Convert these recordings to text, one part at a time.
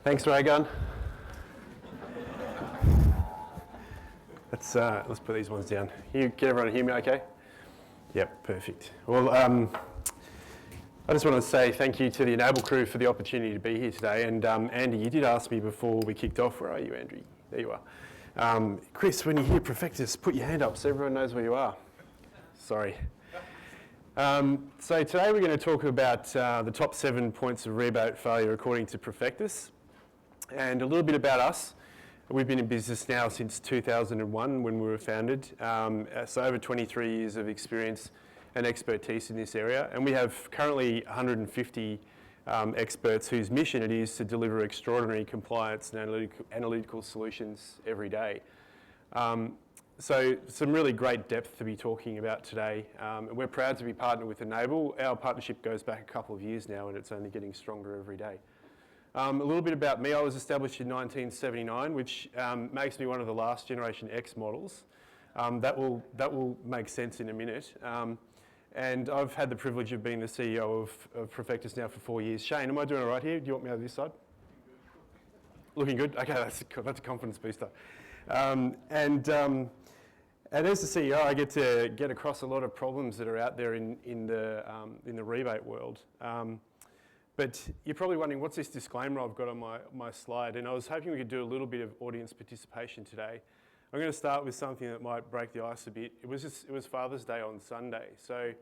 Thanks, Raygun. Let's put these ones down. Can everyone hear me okay? Yep, perfect. Well, I just want to say thank you to the Enable crew for the opportunity to be here today. And Andy, you did ask me before we kicked off, where are you, Andrew? There you are. Chris, when you hear Perfectus, put your hand up so everyone knows where you are. Sorry. So today we're going to talk about the top 7 points of rebate failure according to Perfectus, and a little bit about us. We've been in business now since 2001 when we were founded, so over 23 years of experience and expertise in this area, and we have currently 150 experts whose mission it is to deliver extraordinary compliance and analytical solutions every day. So some really great depth to be talking about today. And we're proud to be partnered with Enable. Our partnership goes back a couple of years now and it's only getting stronger every day. A little bit about me. I was established in 1979, which makes me one of the last Generation X models. That will make sense in a minute. And I've had the privilege of being the CEO of Perfectus now for 4 years. Shane, am I doing all right here? Do you want me over this side? Looking good? Okay, that's a confidence booster. And as the CEO, I get to get across a lot of problems that are out there in the rebate world. But you're probably wondering, what's this disclaimer I've got on my slide? And I was hoping we could do a little bit of audience participation today. I'm going to start with something that might break the ice a bit. It was Father's Day on Sunday. So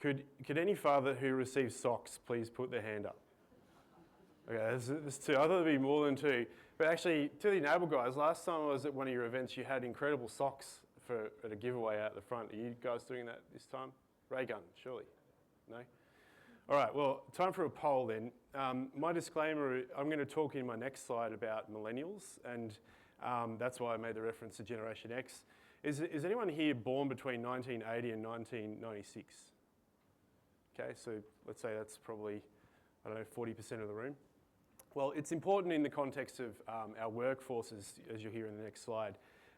could any father who receives socks please put their hand up? Okay, there's two. I thought there'd be more than two. But actually, to the Enable guys, last time I was at one of your events, you had incredible socks at a giveaway out the front. Are you guys doing that this time? Ray gun, surely? No? All right, well, time for a poll then. My disclaimer, I'm going to talk in my next slide about millennials, and that's why I made the reference to Generation X. Is anyone here born between 1980 and 1996? Okay, so let's say that's probably, 40% of the room. Well, it's important in the context of our workforces, as you'll hear in the next slide.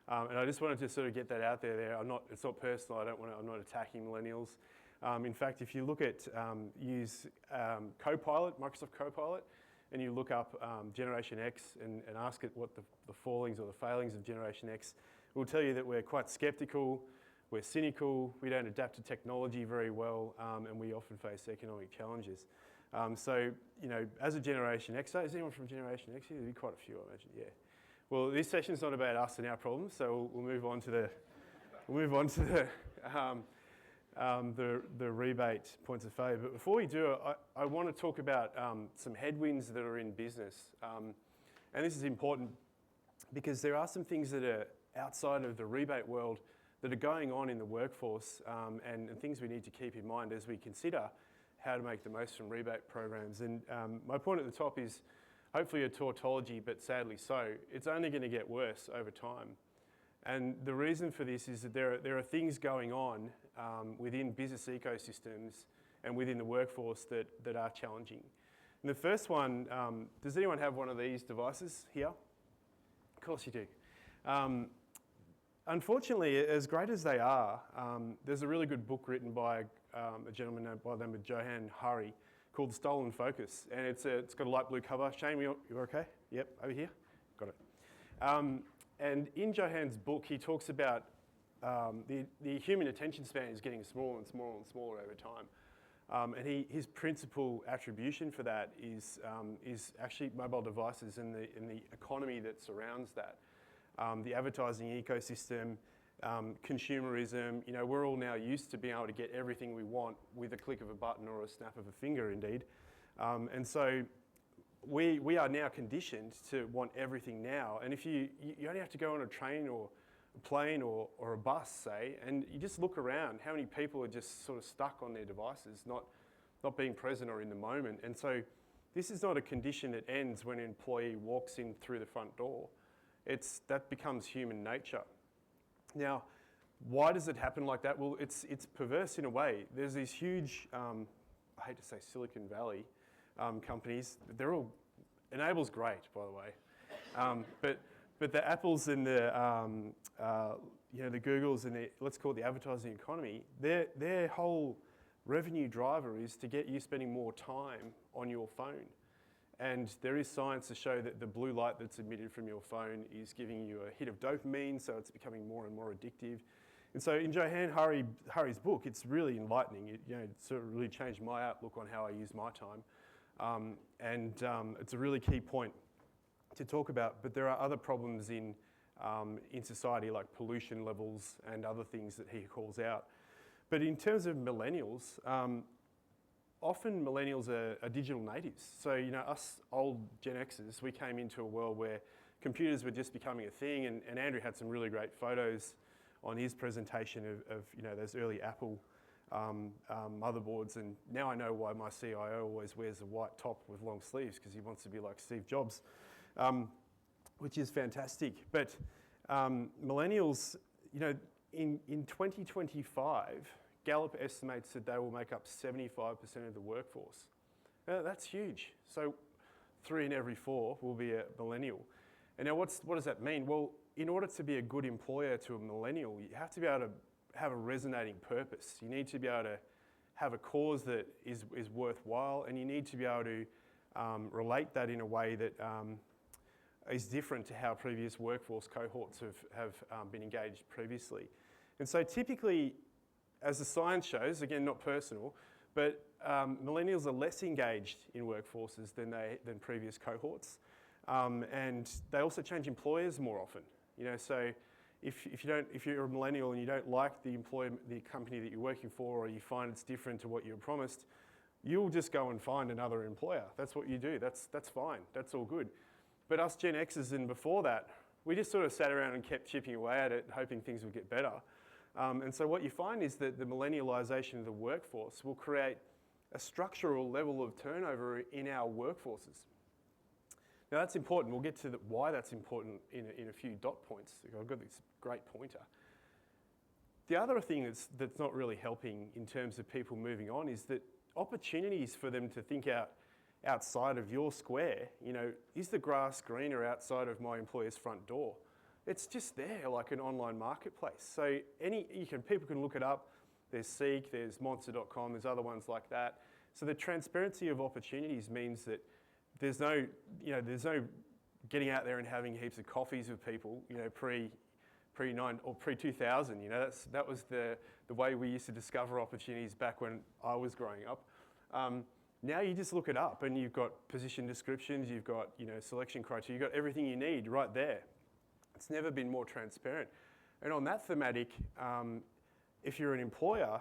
And I just wanted to sort of get that out there. It's not personal. I'm not attacking millennials. In fact, if you look at use Copilot, Microsoft Copilot, and you look up Generation X and ask it what the fallings or the failings of Generation X, it will tell you that we're quite skeptical, we're cynical, we don't adapt to technology very well, and we often face economic challenges. So, as a Generation X, is anyone from Generation X here? There'll be quite a few, I imagine, yeah. Well, this session's not about us and our problems, so we'll move on to the rebate points of failure. But before we do, I want to talk about some headwinds that are in business. And this is important because there are some things that are outside of the rebate world that are going on in the workforce and things we need to keep in mind as we consider how to make the most from rebate programs. And my point at the top is hopefully a tautology, but sadly so. It's only going to get worse over time. And the reason for this is that there are things going on within business ecosystems and within the workforce that are challenging. And the first one, does anyone have one of these devices here? Of course you do. Unfortunately, as great as they are, there's a really good book written by a gentleman by the name of Johann Hari called Stolen Focus, and it's got a light blue cover. Shane, you okay? Yep, over here. Got it. And in Johann's book, he talks about the human attention span is getting smaller and smaller and smaller over time. And his principal attribution for that is actually mobile devices and the economy that surrounds that. The advertising ecosystem, consumerism, we're all now used to being able to get everything we want with a click of a button or a snap of a finger, indeed. And so we are now conditioned to want everything now. And if you only have to go on a train or a plane or a bus, say, and you just look around, how many people are just sort of stuck on their devices, not being present or in the moment. And so this is not a condition that ends when an employee walks in through the front door. That becomes human nature. Now, why does it happen like that? Well, it's perverse in a way. There's these huge, I hate to say Silicon Valley companies. They're all, Enable's great, by the way. But the Apples and the Googles and let's call it the advertising economy, their whole revenue driver is to get you spending more time on your phone. And there is science to show that the blue light that's emitted from your phone is giving you a hit of dopamine, so it's becoming more and more addictive. And so in Johann Hari's book, it's really enlightening. It sort of really changed my outlook on how I use my time. It's a really key point to talk about. But there are other problems in society, like pollution levels and other things that he calls out. But in terms of millennials, often millennials are digital natives. So, us old Gen Xers, we came into a world where computers were just becoming a thing, and Andrew had some really great photos on his presentation of those early Apple motherboards. And now I know why my CIO always wears a white top with long sleeves, because he wants to be like Steve Jobs, which is fantastic. But millennials, in 2025, Gallup estimates that they will make up 75% of the workforce. Now, that's huge. So 3 in every 4 will be a millennial. And now what does that mean? Well, in order to be a good employer to a millennial, you have to be able to have a resonating purpose. You need to be able to have a cause that is worthwhile, and you need to be able to relate that in a way that is different to how previous workforce cohorts have been engaged previously. And so typically, as the science shows, again, not personal, but millennials are less engaged in workforces than previous cohorts. And they also change employers more often. So if you're a millennial and you don't like the company that you're working for, or you find it's different to what you were promised, you'll just go and find another employer. That's what you do. That's fine. That's all good. But us Gen Xers and before that, we just sort of sat around and kept chipping away at it, hoping things would get better. And so what you find is that the millennialisation of the workforce will create a structural level of turnover in our workforces. Now that's important. We'll get to why that's important in a few dot points. I've got this great pointer. The other thing that's not really helping in terms of people moving on is that opportunities for them to think outside of your square, is the grass greener outside of my employer's front door? It's just there, like an online marketplace. So people can look it up. There's Seek, there's Monster.com, there's other ones like that. So the transparency of opportunities means that there's no getting out there and having heaps of coffees with people, pre-9 or pre-2000. That was the way we used to discover opportunities back when I was growing up. Now you just look it up, and you've got position descriptions, you've got selection criteria, you've got everything you need right there. It's never been more transparent. And on that thematic, if you're an employer,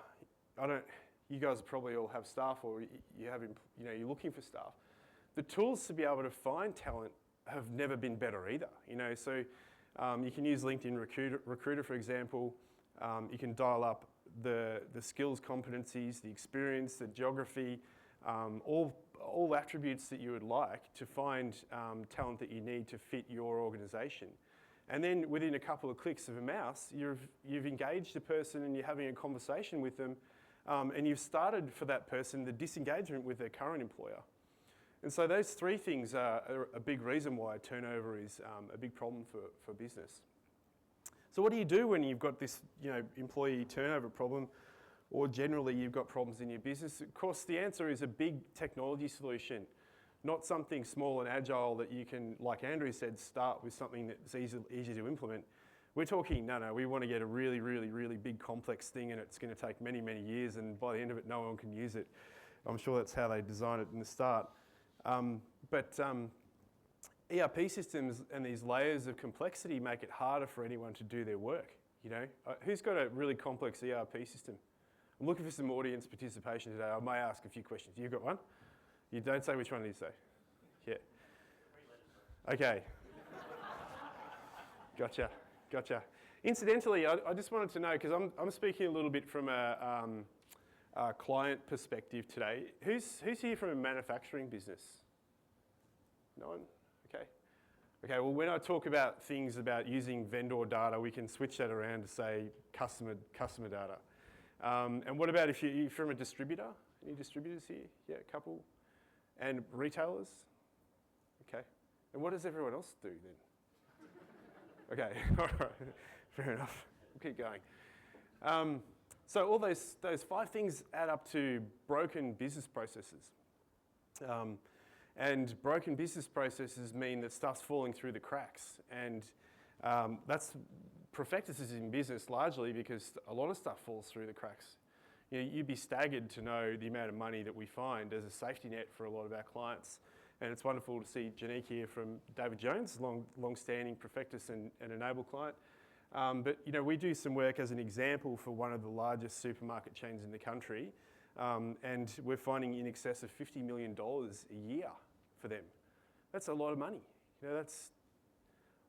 you guys probably all have staff, or you're looking for staff. The tools to be able to find talent have never been better either. So you can use LinkedIn Recruiter, for example. You can dial up the skills, competencies, the experience, the geography, all attributes that you would like to find talent that you need to fit your organisation. And then within a couple of clicks of a mouse, you've engaged a person and you're having a conversation with them, and you've started for that person the disengagement with their current employer. And so those 3 things are a big reason why turnover is a big problem for business. So what do you do when you've got this employee turnover problem, or generally you've got problems in your business? Of course, the answer is a big technology solution. Not something small and agile that you can, like Andrew said, start with something that's easy to implement. We're talking, we want to get a really, really, really big complex thing, and it's going to take many, many years, and by the end of it, no one can use it. I'm sure that's how they designed it in the start. But ERP systems and these layers of complexity make it harder for anyone to do their work. Who's got a really complex ERP system? I'm looking for some audience participation today. I may ask a few questions. You've got one? You don't say which one you say. Yeah. Okay. Gotcha. Incidentally, I just wanted to know, because I'm speaking a little bit from a client perspective today. Who's here from a manufacturing business? No one? Okay, well, when I talk about things about using vendor data, we can switch that around to say customer data. And what about if you're from a distributor? Any distributors here? Yeah, a couple. And retailers? Okay. And what does everyone else do then? Okay, all right, fair enough. We'll keep going. So all those 5 things add up to broken business processes. And broken business processes mean that stuff's falling through the cracks. And that's Profectus is in business largely because a lot of stuff falls through the cracks. You know, you'd be staggered to know the amount of money that we find as a safety net for a lot of our clients. And it's wonderful to see Janique here from David Jones, long-standing Profectus and Enable client. But you know, we do some work as an example for one of the largest supermarket chains in the country, and we're finding in excess of $50 million a year for them. That's a lot of money. You know,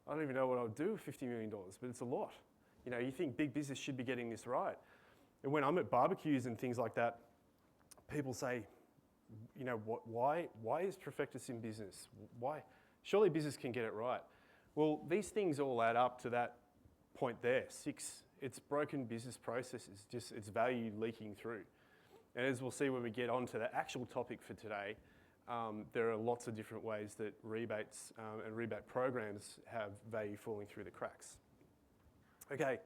I don't even know what I would do with $50 million, but it's a lot. You know, you think big business should be getting this right. And when I'm at barbecues and things like that, people say, you know, why is Profectus in business? Why? Surely business can get it right. Well, these things all add up to that point there, 6. It's broken business processes, just its value leaking through. And as we'll see when we get on to the actual topic for today, there are lots of different ways that rebates and rebate programs have value falling through the cracks. Okay,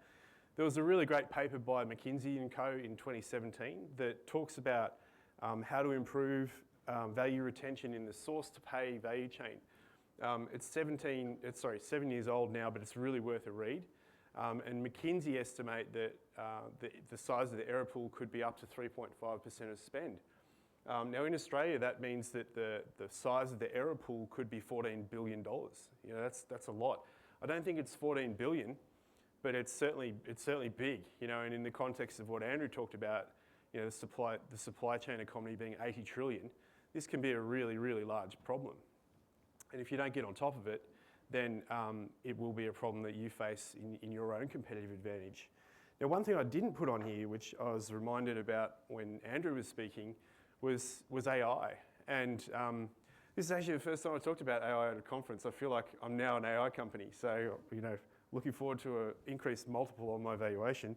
there was a really great paper by McKinsey & Co. in 2017 that talks about how to improve value retention in the source to pay value chain. It's 7 years old now, but it's really worth a read. And McKinsey estimate that the size of the error pool could be up to 3.5% of spend. Now in Australia, that means that the size of the error pool could be $14 billion. You know, that's a lot. I don't think it's 14 billion, but it's certainly big. You know, and in the context of what Andrew talked about, you know, the supply chain economy being 80 trillion, this can be a really, really large problem. And if you don't get on top of it, then it will be a problem that you face in your own competitive advantage. Now, one thing I didn't put on here, which I was reminded about when Andrew was speaking, was AI. And this is actually the first time I talked about AI at a conference. I feel like I'm now an AI company, so you know, looking forward to an increased multiple on my valuation.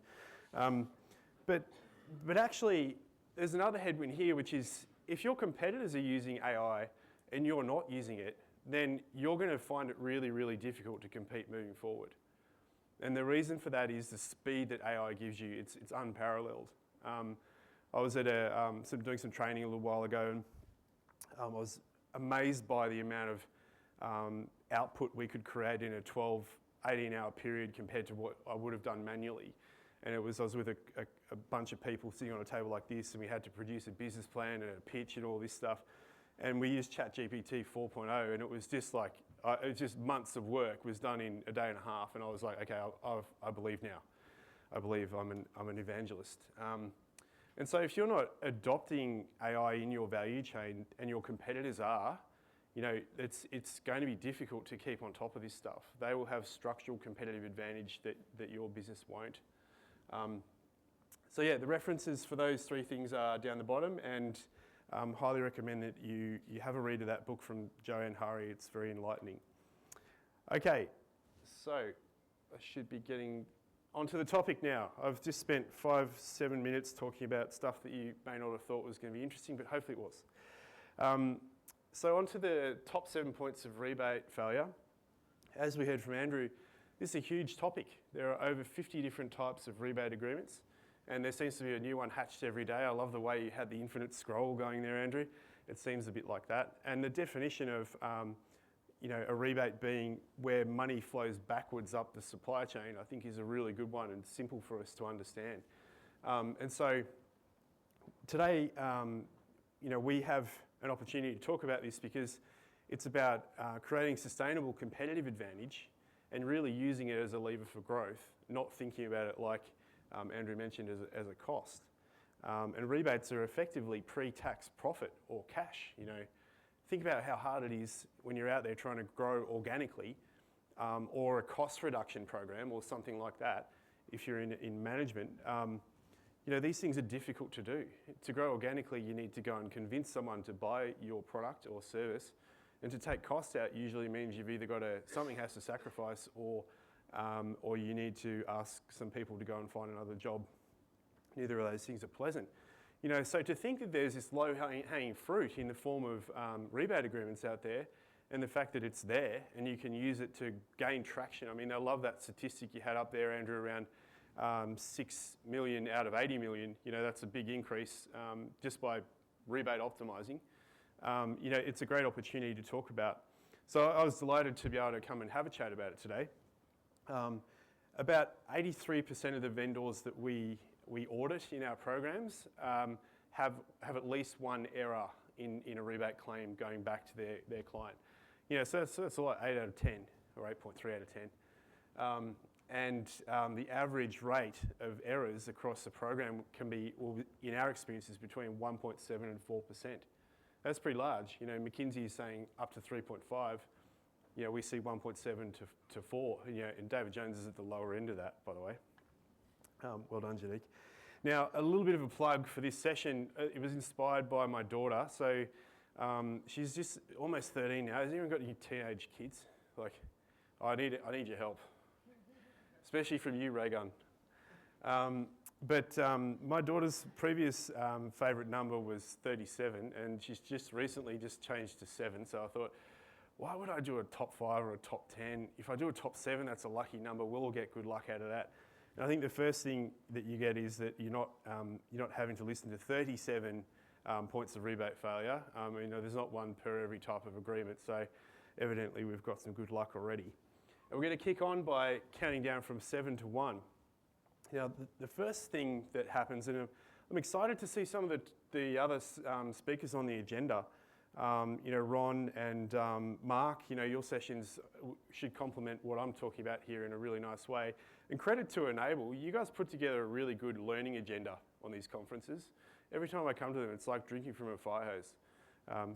But actually, there's another headwind here, which is if your competitors are using AI and you're not using it, then you're going to find it really, really difficult to compete moving forward. And the reason for that is the speed that AI gives you. It's unparalleled. I was at doing some training a little while ago, and I was amazed by the amount of output we could create in a 12, 18-hour period compared to what I would have done manually. And I was with a bunch of people sitting on a table like this, and we had to produce a business plan and a pitch and all this stuff. And we used ChatGPT 4.0, and it was just like, it was just months of work was done in a day and a half. And I was like, okay, I believe now. I believe I'm an evangelist. And so if you're not adopting AI in your value chain and your competitors are, you know, it's going to be difficult to keep on top of this stuff. They will have structural competitive advantage that your business won't. So yeah, the references for those 3 things are down the bottom, and highly recommend that you have a read of that book from Joanne Hari. It's very enlightening. Okay, so I should be getting onto the topic now. I've just spent 5-7 minutes talking about stuff that you may not have thought was going to be interesting, but hopefully it was. So onto the top 7 points of rebate failure. As we heard from Andrew, this is a huge topic. There are over 50 different types of rebate agreements, and there seems to be a new one hatched every day. I love the way you had the infinite scroll going there, Andrew. It seems a bit like that. And the definition of you know, a rebate being where money flows backwards up the supply chain, I think is a really good one and simple for us to understand. And so today, you know, we have an opportunity to talk about this because it's about creating sustainable competitive advantage and really using it as a lever for growth, not thinking about it like Andrew mentioned as a cost. And rebates are effectively pre-tax profit or cash. You know, think about how hard it is when you're out there trying to grow organically, or a cost reduction program or something like that. If you're in management, you know, these things are difficult to do. To grow organically, you need to go and convince someone to buy your product or service, and to take costs out usually means you've either got something has to sacrifice, or you need to ask some people to go and find another job. Neither of those things are pleasant. You know, so to think that there's this low-hanging fruit in the form of rebate agreements out there, and the fact that it's there and you can use it to gain traction. I mean, I love that statistic you had up there, Andrew, around 6 million out of 80 million. You know, that's a big increase just by rebate optimizing. it's a great opportunity to talk about. So I was delighted to be able to come and have a chat about it today. About 83% of the vendors that we audit in our programs have at least one error in a rebate claim going back to their client. So that's a lot, 8 out of 10, or 8.3 out of 10. The average rate of errors across the program can be, in our experience, is between 1.7 and 4%. That's pretty large. McKinsey is saying up to 3.5. We see 1.7 to 4. And David Jones is at the lower end of that, by the way. Well done, Janique. Now, a little bit of a plug for this session. It was inspired by my daughter. So she's just almost 13 now. Has anyone got any teenage kids? I need your help, especially from you, Raygun. But my daughter's previous favourite number was 37, and she's just recently changed to 7. So I thought, why would I do a top 5 or a top 10? If I do a top 7, that's a lucky number. We'll all get good luck out of that. And I think the first thing that you get is that you're not having to listen to 37 points of rebate failure. There's not one per every type of agreement. So evidently we've got some good luck already. And we're going to kick on by counting down from 7 to 1. Now, the first thing that happens, and I'm excited to see some of the other speakers on the agenda. Ron and Mark, your sessions should complement what I'm talking about here in a really nice way. And credit to Enable, you guys put together a really good learning agenda on these conferences. Every time I come to them, it's like drinking from a fire hose.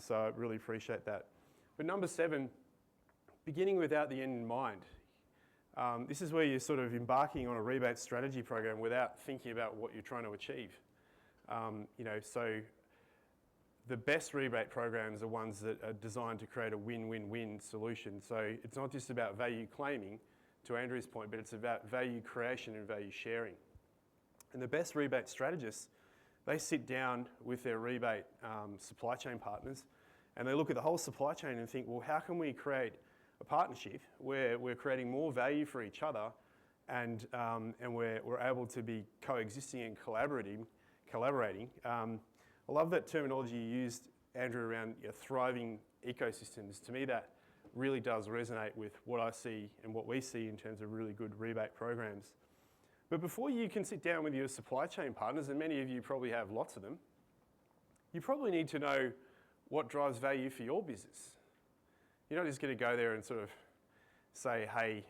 So I really appreciate that. But number 7, beginning without the end in mind. This is where you're sort of embarking on a rebate strategy program without thinking about what you're trying to achieve. So the best rebate programs are ones that are designed to create a win-win-win solution. So it's not just about value claiming, to Andrew's point, but it's about value creation and value sharing. And the best rebate strategists, they sit down with their rebate supply chain partners and they look at the whole supply chain and think, well, how can we create a partnership where we're creating more value for each other and we're able to be coexisting and collaborating. I love that terminology you used, Andrew, around thriving ecosystems. To me, that really does resonate with what I see and what we see in terms of really good rebate programs. But before you can sit down with your supply chain partners, and many of you probably have lots of them, you probably need to know what drives value for your business. You're not just going to go there and sort of say, hey,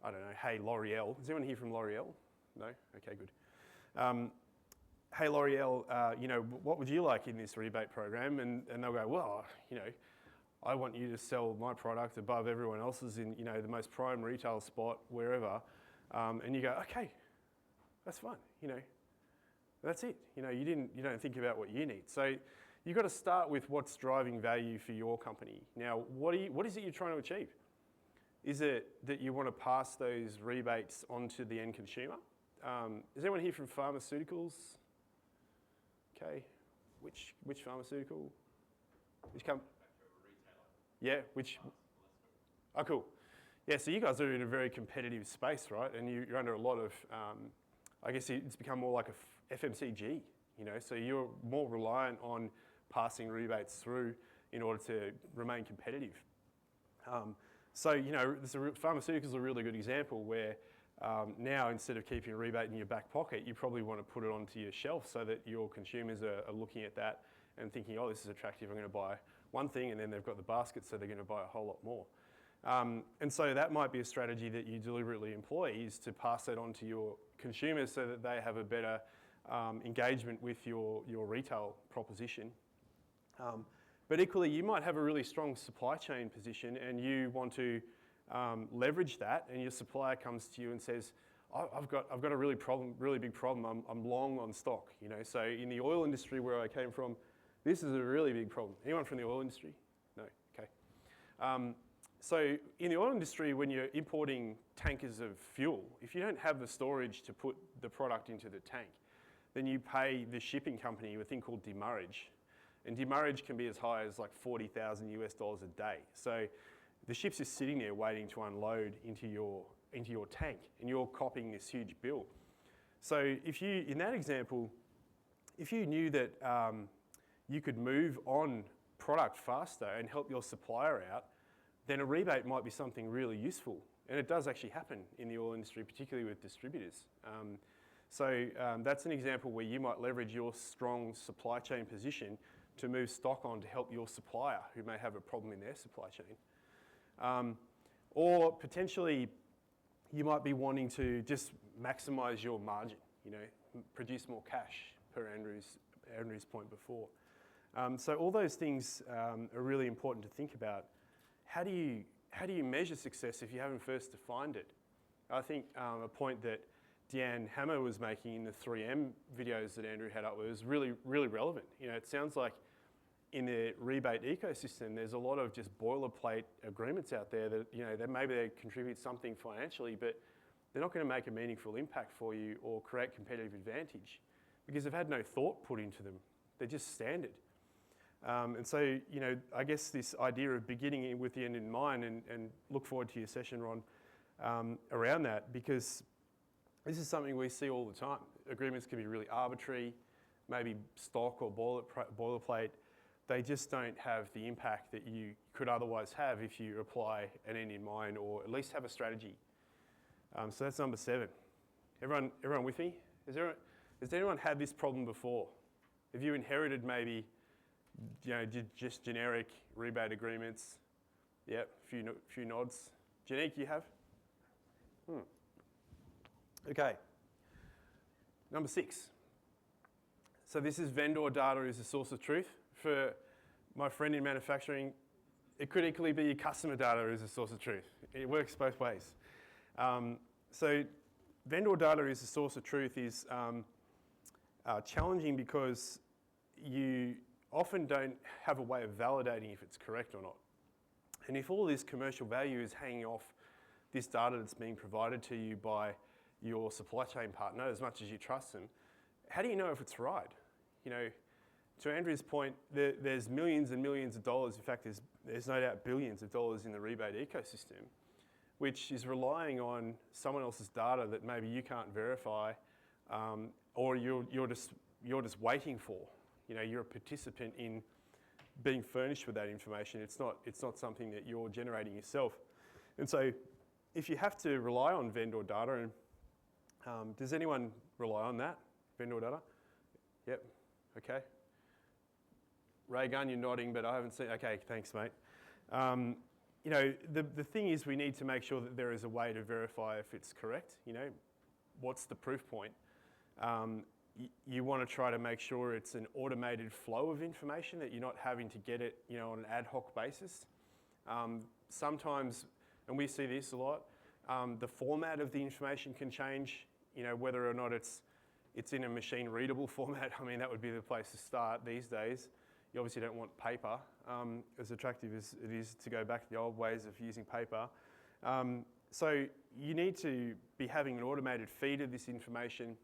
I don't know, hey, L'Oreal. Is anyone here from L'Oreal? No? Okay, good. Hey, L'Oreal, what would you like in this rebate program? And they'll go, well, I want you to sell my product above everyone else's in, the most prime retail spot, wherever. And you go, okay, that's fine. That's it. You don't think about what you need. So you've got to start with what's driving value for your company. Now, what is it you're trying to achieve? Is it that you want to pass those rebates on to the end consumer? Is anyone here from pharmaceuticals? Okay, which pharmaceutical? Which company? Yeah, which? Oh, cool. Yeah, so you guys are in a very competitive space, right? And you're under a lot of, I guess it's become more like a FMCG, so you're more reliant on passing rebates through in order to remain competitive. Pharmaceuticals is a really good example where now instead of keeping a rebate in your back pocket, you probably want to put it onto your shelf so that your consumers are looking at that and thinking, oh, this is attractive, I'm going to buy one thing, and then they've got the basket, so they're going to buy a whole lot more. And so that might be a strategy that you deliberately employ, is to pass that on to your consumers so that they have a better engagement with your retail proposition. But equally, you might have a really strong supply chain position and you want to leverage that, and your supplier comes to you and says, I've got a really big problem. I'm long on stock. So in the oil industry where I came from, this is a really big problem. Anyone from the oil industry? No. Okay. So in the oil industry, when you're importing tankers of fuel, if you don't have the storage to put the product into the tank, then you pay the shipping company a thing called demurrage. And demurrage can be as high as like $40,000 a day. So the ship's just sitting there waiting to unload into your tank, and you're copying this huge bill. So in that example, if you knew that you could move on product faster and help your supplier out, then a rebate might be something really useful. And it does actually happen in the oil industry, particularly with distributors. That's an example where you might leverage your strong supply chain position to move stock on to help your supplier who may have a problem in their supply chain. Or potentially you might be wanting to just maximize your margin, produce more cash, per Andrew's point before. So all those things are really important to think about. How do you measure success if you haven't first defined it? I think a point that Deanne Hammer was making in the 3M videos that Andrew had up was really, really relevant. It sounds like in the rebate ecosystem, there's a lot of just boilerplate agreements out there that, maybe they contribute something financially, but they're not going to make a meaningful impact for you or create competitive advantage because they've had no thought put into them. They're just standard. And so, I guess this idea of beginning with the end in mind, and look forward to your session, Ron, around that, because this is something we see all the time. Agreements can be really arbitrary, maybe stock or boilerplate. They just don't have the impact that you could otherwise have if you apply an end in mind or at least have a strategy. So that's number 7. Everyone with me? Has anyone had this problem before? Have you inherited maybe, just generic rebate agreements? Yep, a few nods. Janique, you have? Okay. Number 6. So this is vendor data is a source of truth. For my friend in manufacturing, it could equally be customer data is a source of truth. It works both ways. So vendor data is a source of truth is challenging because you often don't have a way of validating if it's correct or not. And if all this commercial value is hanging off this data that's being provided to you by your supply chain partner, as much as you trust them, how do you know if it's right? To Andrew's point, there's millions and millions of dollars. In fact, there's no doubt billions of dollars in the rebate ecosystem, which is relying on someone else's data that maybe you can't verify, or you're just waiting for. You're a participant in being furnished with that information. It's not something that you're generating yourself. And so, if you have to rely on vendor data, and does anyone rely on that vendor data? Yep. Okay. Ray Gunn, you're nodding, but I haven't seen. Okay, thanks, mate. The thing is, we need to make sure that there is a way to verify if it's correct. What's the proof point? You want to try to make sure it's an automated flow of information, that you're not having to get it, on an ad hoc basis. Sometimes, and we see this a lot, the format of the information can change. Whether or not it's in a machine readable format. I mean, that would be the place to start these days. You obviously don't want paper, as attractive as it is to go back to the old ways of using paper. So you need to be having an automated feed of this information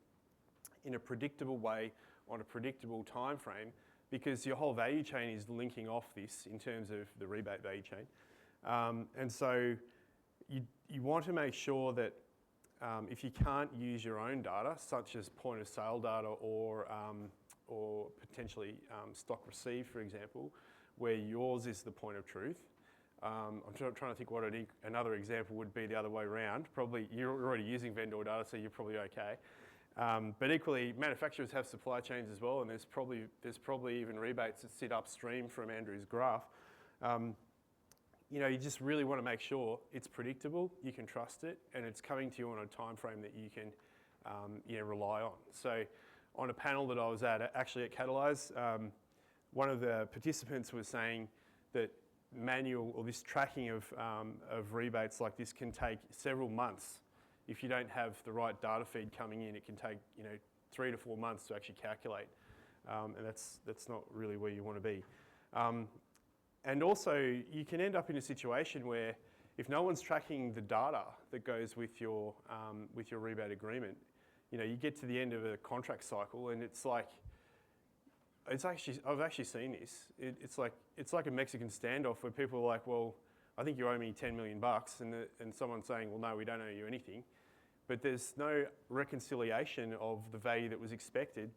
in a predictable way on a predictable time frame, because your whole value chain is linking off this in terms of the rebate value chain. And so you want to make sure that if you can't use your own data, such as point of sale data or potentially stock received, for example, where yours is the point of truth. I'm trying to think what another example would be the other way around. Probably you're already using vendor data, so you're probably okay. But equally, manufacturers have supply chains as well, and there's probably even rebates that sit upstream from Andrew's graph. You just really want to make sure it's predictable, you can trust it, and it's coming to you on a time frame that you can rely on. So on a panel that I was at, actually at Catalyze, one of the participants was saying that manual or this tracking of rebates like this can take several months. If you don't have the right data feed coming in, it can take 3 to 4 months to actually calculate, and that's not really where you want to be. And also, you can end up in a situation where if no one's tracking the data that goes with your rebate agreement, you get to the end of a contract cycle, and I've actually seen this. It's like a Mexican standoff where people are like, well, I think you owe me $10 million, and someone's saying, well, no, we don't owe you anything. But there's no reconciliation of the value that was expected,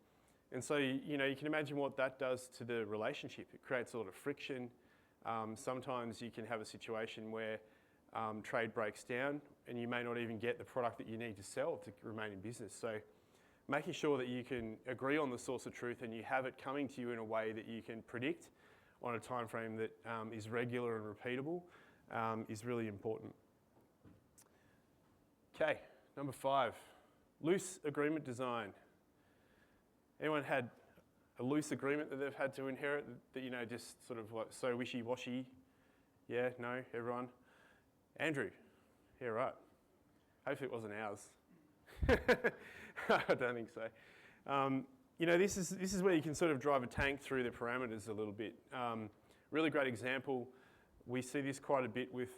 And so, you know, you can imagine what that does to the relationship. It creates a lot of friction. Sometimes you can have a situation where trade breaks down and you may not even get the product that you need to sell to remain in business. So making sure that you can agree on the source of truth and you have it coming to you in a way that you can predict on a time frame that is regular and repeatable is really important. Okay, number 5, loose agreement design. Anyone had a loose agreement that they've had to inherit that, you know, just sort of like so wishy-washy? Yeah, no, everyone? Andrew? Yeah, right. Hopefully it wasn't ours. I don't think so. You know, this is where you can sort of drive a tank through the parameters a little bit. Really great example. We see this quite a bit with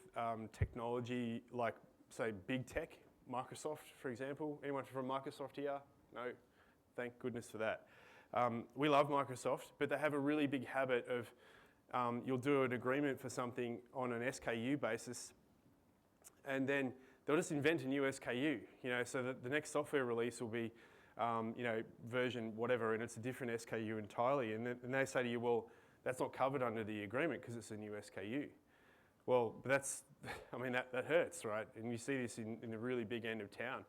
technology, like say big tech, Microsoft, for example. Anyone from Microsoft here? No? Thank goodness for that. We love Microsoft, but they have a really big habit of you'll do an agreement for something on an SKU basis, and then they'll just invent a new SKU. You know, so that the next software release will be, you know, version whatever, and it's a different SKU entirely. And they say to you, well, that's not covered under the agreement because it's a new SKU. Well, but that's, I mean, that hurts, right? And you see this in the really big end of town.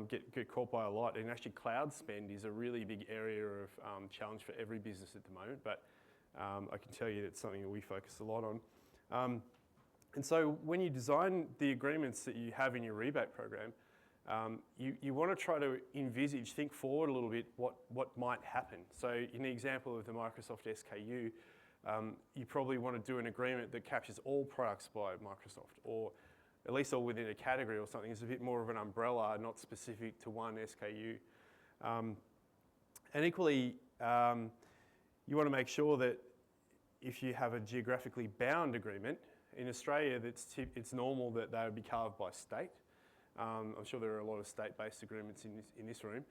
Get caught by a lot. And actually cloud spend is a really big area of challenge for every business at the moment, but I can tell you it's something that we focus a lot on. And so when you design the agreements that you have in your rebate program, you want to try to envisage, think forward a little bit what might happen. So in the example of the Microsoft SKU, you probably want to do an agreement that captures all products by Microsoft, or at least all within a category or something. It's a bit more of an umbrella, not specific to one SKU. And equally, you want to make sure that if you have a geographically bound agreement, in Australia it's normal that they would be carved by state. I'm sure there are a lot of state-based agreements in this room.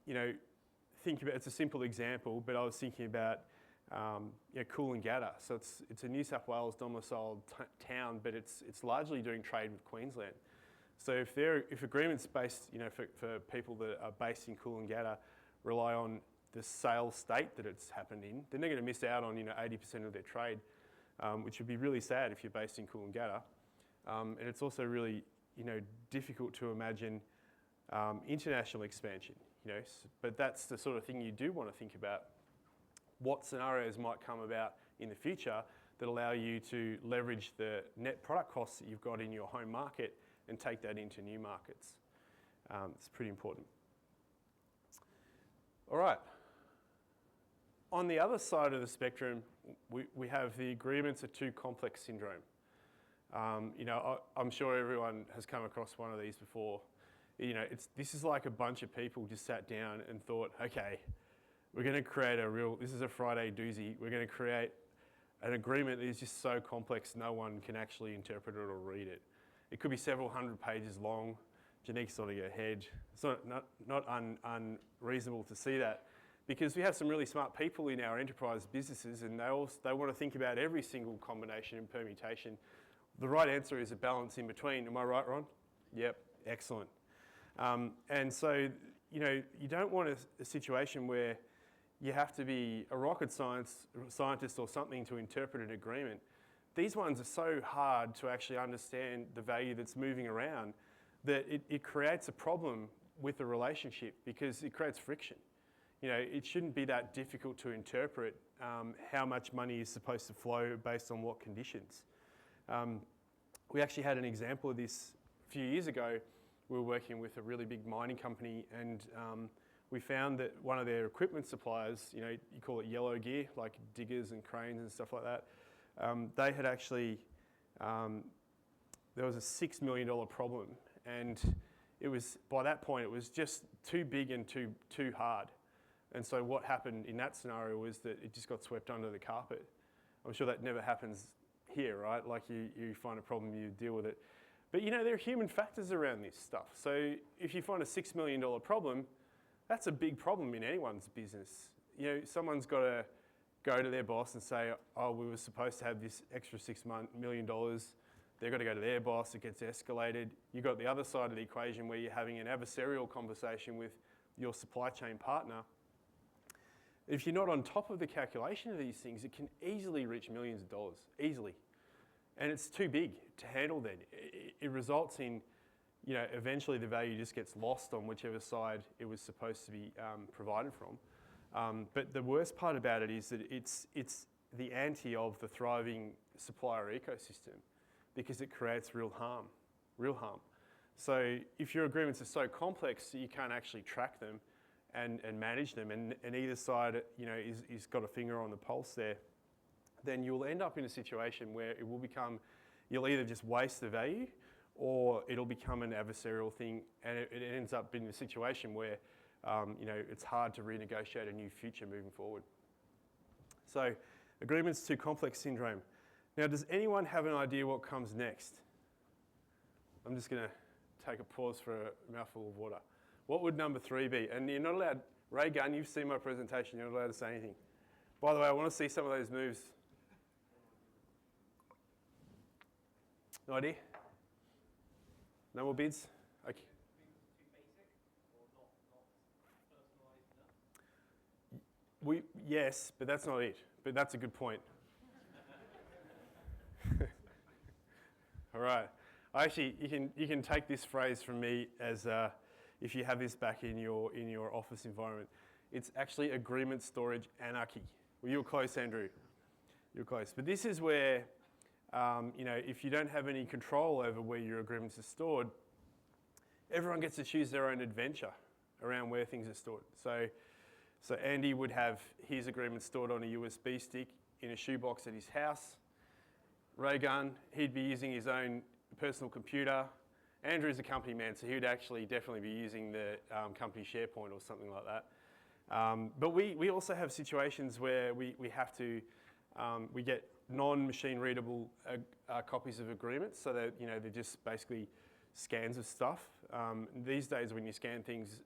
You know, think about, it's a simple example, but I was thinking about you know, Coolangatta. So it's a New South Wales domiciled town, but it's largely doing trade with Queensland. So if agreements based, you know, for people that are based in Coolangatta rely on the sales state that it's happened in, then they're going to miss out on, you know, 80% of their trade, which would be really sad if you're based in Coolangatta. And it's also really, you know, difficult to imagine international expansion, you know, but that's the sort of thing you do want to think about. What scenarios might come about in the future that allow you to leverage the net product costs that you've got in your home market and take that into new markets. It's pretty important. All right. On the other side of the spectrum, we have the agreements are too complex syndrome. You know, I'm sure everyone has come across one of these before. You know, this is like a bunch of people just sat down and thought, okay, we're going to create this is a Friday doozy, we're going to create an agreement that is just so complex no one can actually interpret it or read it. It could be several hundred pages long. Janique's nodding her head. It's not unreasonable to see that, because we have some really smart people in our enterprise businesses, and they want to think about every single combination and permutation. The right answer is a balance in between. Am I right, Ron? Yep, excellent. And so, you know, you don't want a situation where you have to be a rocket scientist or something to interpret an agreement. These ones are so hard to actually understand the value that's moving around that it creates a problem with the relationship, because it creates friction. You know, it shouldn't be that difficult to interpret how much money is supposed to flow based on what conditions. We actually had an example of this a few years ago. We were working with a really big mining company, and we found that one of their equipment suppliers, you know, you call it yellow gear, like diggers and cranes and stuff like that, they had actually, there was a $6 million problem, and it was, by that point, it was just too big and too hard. And so what happened in that scenario was that it just got swept under the carpet. I'm sure that never happens here, right? Like you find a problem, you deal with it. But you know, there are human factors around this stuff. So if you find a $6 million problem, that's a big problem in anyone's business. You know, someone's got to go to their boss and say, oh, we were supposed to have this extra $6 million. They've got to go to their boss, it gets escalated. You've got the other side of the equation where you're having an adversarial conversation with your supply chain partner. If you're not on top of the calculation of these things, it can easily reach millions of dollars, easily. And it's too big to handle then. It results in, eventually the value just gets lost on whichever side it was supposed to be provided from. But the worst part about it is that it's the anti of the thriving supplier ecosystem, because it creates real harm. So if your agreements are so complex that you can't actually track them and manage them, and either side is got a finger on the pulse there, then you'll end up in a situation where it will become, you'll either just waste the value or it'll become an adversarial thing, and it ends up being a situation where it's hard to renegotiate a new future moving forward. So agreements too complex syndrome. Now, does anyone have an idea what comes next? I'm just going to take a pause for a mouthful of water. What would number 3 be? And you're not allowed, Ray Gunn, you've seen my presentation, you're not allowed to say anything. By the way, I want to see some of those moves. No idea? No more bids? Okay. Too basic or not personalised enough? Yes, but that's not it. But that's a good point. All right. Actually, you can take this phrase from me as if you have this back in your office environment. It's actually agreement storage anarchy. Well, you were close, Andrew. You were close. But this is where, if you don't have any control over where your agreements are stored, everyone gets to choose their own adventure around where things are stored. So Andy would have his agreement stored on a USB stick in a shoebox at his house. Ray Gunn, he'd be using his own personal computer. Andrew's a company man, so he would actually definitely be using the company SharePoint or something like that. But we also have situations where we have to, we get non-machine readable copies of agreements, so that they're just basically scans of stuff. These days when you scan things,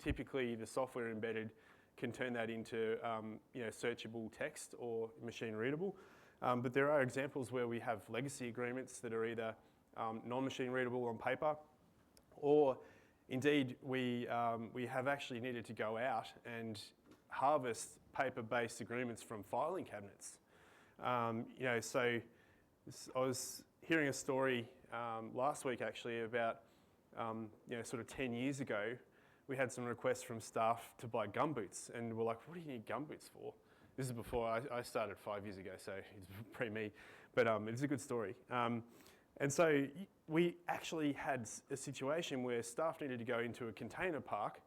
typically the software embedded can turn that into searchable text or machine readable. But there are examples where we have legacy agreements that are either non-machine readable on paper, or indeed we have actually needed to go out and harvest paper-based agreements from filing cabinets. So I was hearing a story last week actually about sort of 10 years ago, we had some requests from staff to buy gumboots, and we're like, what do you need gumboots for? This is before I started 5 years ago, so it's pre-me, but it's a good story. And so we actually had a situation where staff needed to go into a container park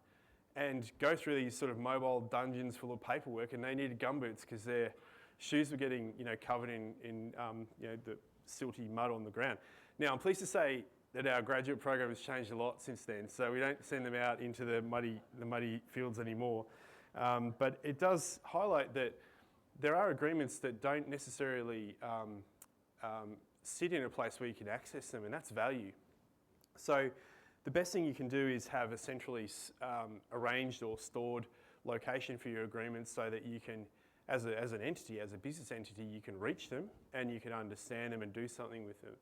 and go through these sort of mobile dungeons full of paperwork, and they needed gumboots because their shoes were getting covered in the silty mud on the ground. Now, I'm pleased to say that our graduate program has changed a lot since then, so we don't send them out into the muddy fields anymore. But it does highlight that there are agreements that don't necessarily sit in a place where you can access them, and that's value. So the best thing you can do is have a centrally arranged or stored location for your agreements, so that you can, as an entity, as a business entity, you can reach them and you can understand them and do something with them.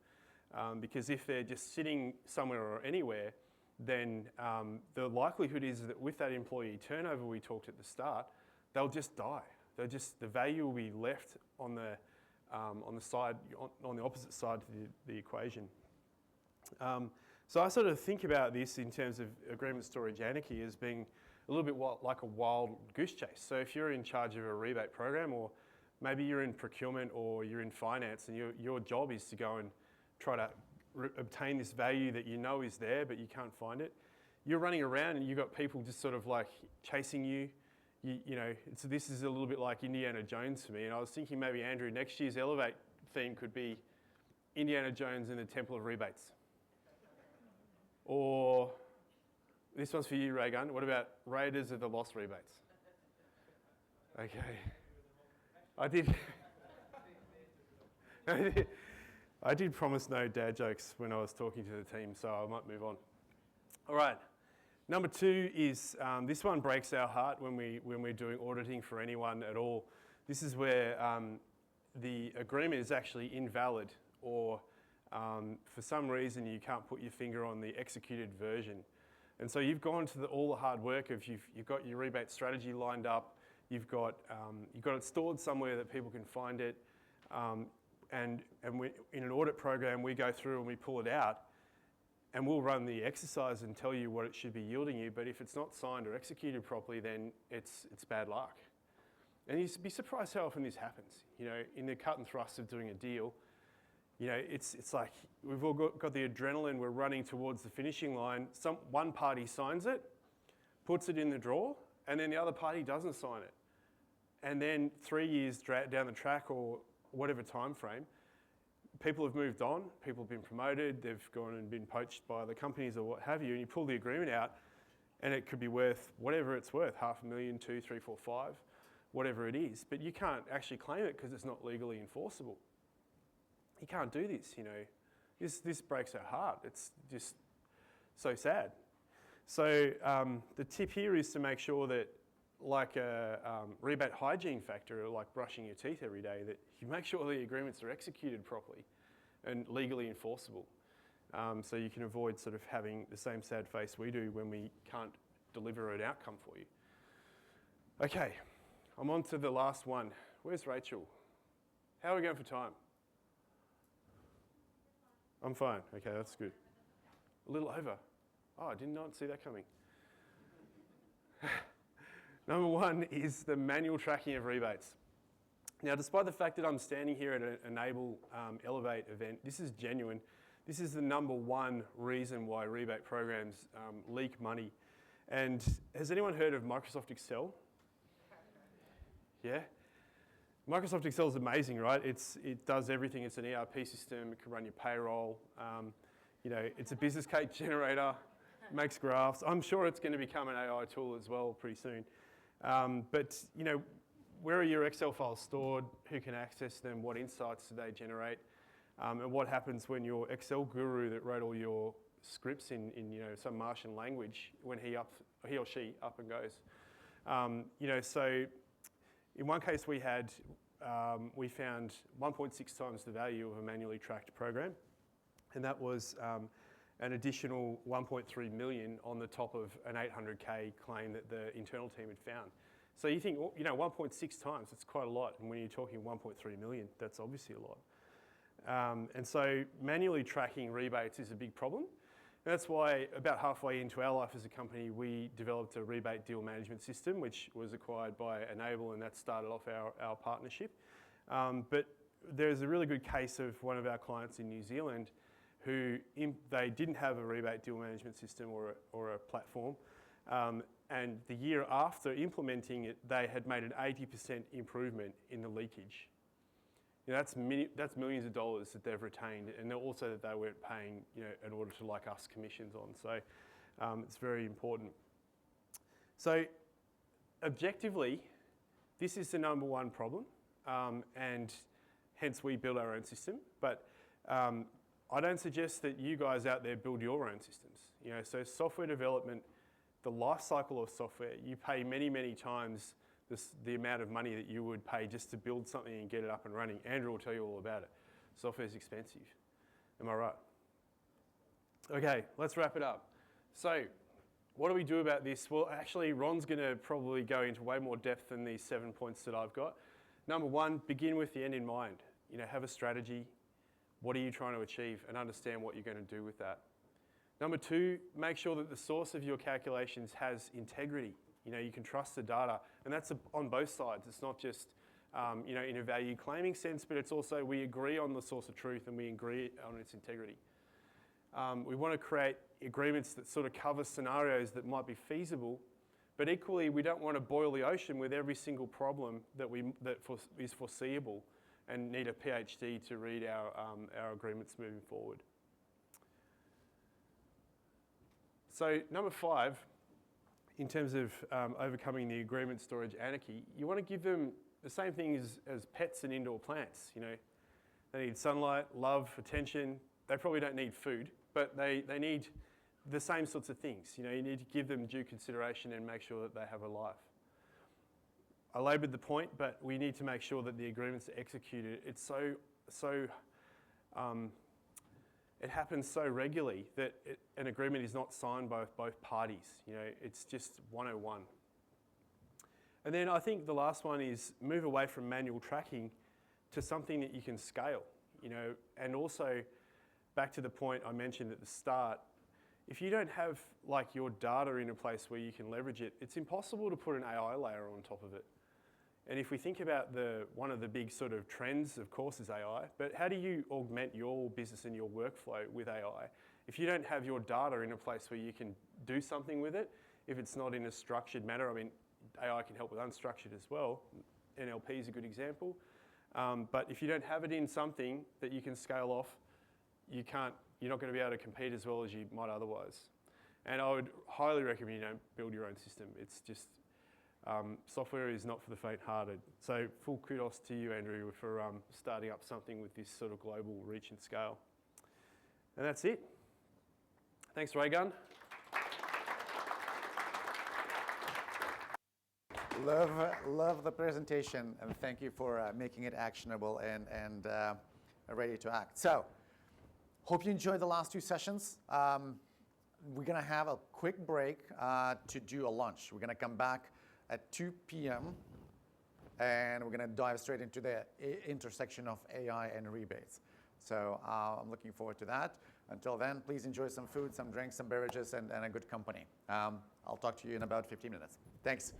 Because if they're just sitting somewhere or anywhere, then the likelihood is that with that employee turnover we talked at the start, they'll just die. The value will be left on the side, on the opposite side to the equation. So I sort of think about this in terms of agreement storage anarchy as being a little bit like a wild goose chase. So if you're in charge of a rebate program, or maybe you're in procurement or you're in finance, and your job is to go and try to obtain this value that you know is there, but you can't find it. You're running around and you've got people just sort of like chasing you. This is a little bit like Indiana Jones for me. And I was thinking maybe, Andrew, next year's Elevate theme could be Indiana Jones and the Temple of Rebates. Or this one's for you, Ray Gunn. What about Raiders of the Lost Rebates? Okay. I did promise no dad jokes when I was talking to the team, so I might move on. All right. Number 2 is, this one breaks our heart when we're doing auditing for anyone at all. This is where the agreement is actually invalid, or for some reason you can't put your finger on the executed version. And so you've gone to all the hard work of you've got your rebate strategy lined up, you've got it stored somewhere that people can find it, and we, in an audit program, we go through and we pull it out, and we'll run the exercise and tell you what it should be yielding you. But if it's not signed or executed properly, then it's bad luck. And you'd be surprised how often this happens. You know, in the cut and thrust of doing a deal, you know, it's like we've all got the adrenaline. We're running towards the finishing line. One party signs it, puts it in the drawer, and then the other party doesn't sign it. And then 3 years down the track, or whatever time frame, people have moved on, people have been promoted, they've gone and been poached by other companies or what have you, and you pull the agreement out and it could be worth whatever it's worth, $500,000, 2, 3, 4, 5, whatever it is, but you can't actually claim it because it's not legally enforceable. You can't do this, you know. This breaks our heart. It's just so sad. So the tip here is to make sure that, like a rebate hygiene factor, or like brushing your teeth every day, that you make sure the agreements are executed properly and legally enforceable, so you can avoid sort of having the same sad face we do when we can't deliver an outcome for you. Okay, I'm on to the last one. Where's Rachel? How are we going for time? I'm fine. Okay, that's good. A little over. Oh, I did not see that coming. Number one is the manual tracking of rebates. Now, despite the fact that I'm standing here at an Enable Elevate event, this is genuine. This is the number one reason why rebate programs leak money. And has anyone heard of Microsoft Excel? Yeah? Microsoft Excel is amazing, right? It does everything. It's an ERP system. It can run your payroll. You know, it's a business case generator. Makes graphs. I'm sure it's going to become an AI tool as well pretty soon. But you know, where are your Excel files stored? Who can access them? What insights do they generate? And what happens when your Excel guru that wrote all your scripts in you know, some Martian language, when he or she up and goes? You know, so in one case we found 1.6 times the value of a manually tracked program, and that was an additional 1.3 million on the top of an 800K claim that the internal team had found. So you think, well, you know, 1.6 times, that's quite a lot. And when you're talking 1.3 million, that's obviously a lot. And so manually tracking rebates is a big problem. And that's why about halfway into our life as a company, we developed a rebate deal management system, which was acquired by Enable, and that started off our partnership. But there's a really good case of one of our clients in New Zealand who they didn't have a rebate deal management system or a platform, and the year after implementing it, they had made an 80% improvement in the leakage. You know, that's millions of dollars that they've retained, and also that they weren't paying, you know, an auditor like us commissions on. So it's very important. So objectively, this is the number one problem, and hence we build our own system. But I don't suggest that you guys out there build your own systems. You know, so software development, the life cycle of software, you pay many, many times the amount of money that you would pay just to build something and get it up and running. Andrew will tell you all about it. Software is expensive. Am I right? Okay, let's wrap it up. So what do we do about this? Well, actually, Ron's going to probably go into way more depth than these 7 points that I've got. Number one, begin with the end in mind. You know, have a strategy. What are you trying to achieve, and understand what you're going to do with that. Number two, make sure that the source of your calculations has integrity. You know, you can trust the data, and that's on both sides. It's not just, you know, in a value claiming sense, but it's also we agree on the source of truth and we agree on its integrity. We want to create agreements that sort of cover scenarios that might be feasible, but equally we don't want to boil the ocean with every single problem that is foreseeable and need a PhD to read our agreements moving forward. So number 5, in terms of overcoming the agreement storage anarchy, you want to give them the same thing as pets and indoor plants. You know, they need sunlight, love, attention. They probably don't need food, but they need the same sorts of things. You know, you need to give them due consideration and make sure that they have a life. I laboured the point, but we need to make sure that the agreements are executed. It's it happens so regularly that an agreement is not signed by both parties. You know, it's just 101. And then I think the last one is move away from manual tracking to something that you can scale, and also back to the point I mentioned at the start, if you don't have like your data in a place where you can leverage it, it's impossible to put an AI layer on top of it. And if we think about one of the big sort of trends, of course, is AI, but how do you augment your business and your workflow with AI if you don't have your data in a place where you can do something with it, if it's not in a structured manner? I mean, AI can help with unstructured as well. NLP is a good example. But if you don't have it in something that you can scale off, you're not going to be able to compete as well as you might otherwise. And I would highly recommend you don't build your own system. It's just, software is not for the faint-hearted. So full kudos to you, Andrew, for starting up something with this sort of global reach and scale. And that's it. Thanks, Raygun. Love the presentation, and thank you for making it actionable and ready to act. So, hope you enjoyed the last two sessions. We're going to have a quick break to do a lunch. We're going to come back at 2 p.m. and we're going to dive straight into the intersection of AI and rebates. So I'm looking forward to that. Until then, please enjoy some food, some drinks, some beverages, and a good company. I'll talk to you in about 15 minutes. Thanks.